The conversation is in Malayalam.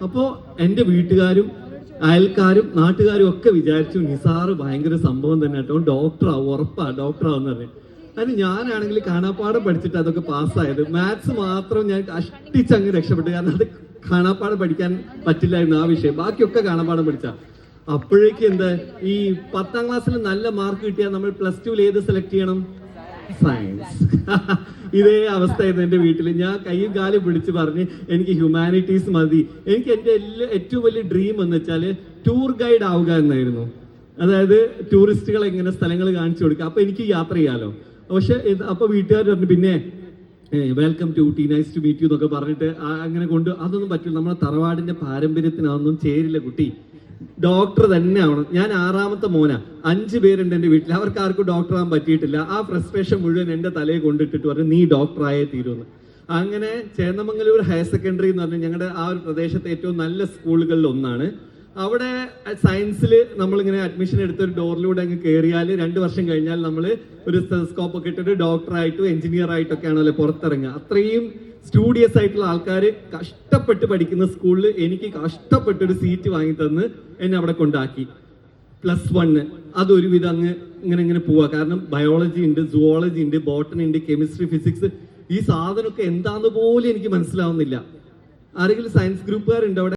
അപ്പോൾ എൻ്റെ വീട്ടുകാരും അയൽക്കാരും നാട്ടുകാരും ഒക്കെ വിചാരിച്ചു നിസാറ് ഭയങ്കര സംഭവം തന്നെ കേട്ടോ, ഡോക്ടറാവും, ഉറപ്പാ ഡോക്ടറാവെന്ന് പറഞ്ഞു. അതിന് ഞാനാണെങ്കിൽ കാണാപ്പാടം പഠിച്ചിട്ട് അതൊക്കെ പാസ്സായത്. മാത്സ് മാത്രം ഞാൻ കഷ്ടിച്ചങ്ങ് രക്ഷപ്പെട്ടു, കാരണം അത് കാണാപ്പാടം പഠിക്കാൻ പറ്റില്ലായിരുന്നു ആ വിഷയം, ബാക്കിയൊക്കെ കാണാപ്പാടം പഠിച്ച. അപ്പോഴേക്ക് എന്താ, ഈ 10ാം ക്ലാസ്സിൽ നല്ല മാർക്ക് കിട്ടിയാൽ നമ്മൾ +2 ഏത് സെലക്ട് ചെയ്യണം? സയൻസ്. ഇതേ അവസ്ഥയായിരുന്നു എൻ്റെ വീട്ടിൽ. ഞാൻ കൈയും കാലും പിടിച്ച് പറഞ്ഞ് എനിക്ക് ഹ്യൂമാനിറ്റീസ് മതി. എനിക്ക് എൻ്റെ ഏറ്റവും വലിയ ഡ്രീം എന്ന് വെച്ചാൽ ടൂർ ഗൈഡ് ആവുക എന്നായിരുന്നു. അതായത് ടൂറിസ്റ്റുകളെ ഇങ്ങനെ സ്ഥലങ്ങൾ കാണിച്ചു കൊടുക്കുക, അപ്പൊ എനിക്ക് യാത്ര ചെയ്യാലോ. പക്ഷെ അപ്പൊ വീട്ടുകാർ പറഞ്ഞു, പിന്നെ welcome to Ooty, nice to meet you എന്നൊക്കെ പറഞ്ഞിട്ട് അങ്ങനെ കൊണ്ട് അതൊന്നും പറ്റില്ല, നമ്മളെ തറവാടിന്റെ പാരമ്പര്യത്തിനൊന്നും ചേരില്ല കുട്ടി, ഡോക്ടർ തന്നെ ആവണം. ഞാൻ 6ാമത്തെ മോനാ, 5 പേരുണ്ട് എൻ്റെ വീട്ടിൽ, അവർക്ക് ആർക്കും ഡോക്ടർ ആവാൻ പറ്റിയിട്ടില്ല. ആ ഫ്രസ്ട്രേഷൻ മുഴുവൻ എൻ്റെ തലയെ കൊണ്ടിട്ടിട്ട് പറഞ്ഞു നീ ഡോക്ടറായേ തീരുമെന്ന്. അങ്ങനെ ചേന്നമംഗലൂർ ഹയർ സെക്കൻഡറി എന്ന് പറഞ്ഞാൽ ഞങ്ങളുടെ ആ ഒരു പ്രദേശത്തെ ഏറ്റവും നല്ല സ്കൂളുകളിൽ ഒന്നാണ്. അവിടെ സയൻസിൽ നമ്മളിങ്ങനെ അഡ്മിഷൻ എടുത്ത ഒരു ഡോറിലൂടെ അങ്ങ് കയറിയാൽ 2 വർഷം കഴിഞ്ഞാൽ നമ്മൾ ഒരു സ്റ്റെതസ്കോപ്പ് ഒക്കെ ഇട്ടിട്ട് ഡോക്ടറായിട്ടും എഞ്ചിനീയർ ആയിട്ടൊക്കെ ആണല്ലോ പുറത്തിറങ്ങുക. അത്രയും സ്റ്റുഡിയസ് ആയിട്ടുള്ള ആൾക്കാർ കഷ്ടപ്പെട്ട് പഠിക്കുന്ന സ്കൂളിൽ എനിക്ക് കഷ്ടപ്പെട്ടൊരു സീറ്റ് വാങ്ങി തന്ന് എന്നെ അവിടെ കൊണ്ടാക്കി. +1 അതൊരുവിധം അങ്ങ് ഇങ്ങനെ പോവാ. കാരണം ബയോളജി ഉണ്ട്, സുവോളജി ഉണ്ട്, ബോട്ടണി ഉണ്ട്, കെമിസ്ട്രി, ഫിസിക്സ്, ഈ സാധനമൊക്കെ എന്താന്ന് പോലും എനിക്ക് മനസ്സിലാവുന്നില്ല. ആരെങ്കിലും സയൻസ് ഗ്രൂപ്പുകാരുണ്ട് അവിടെ?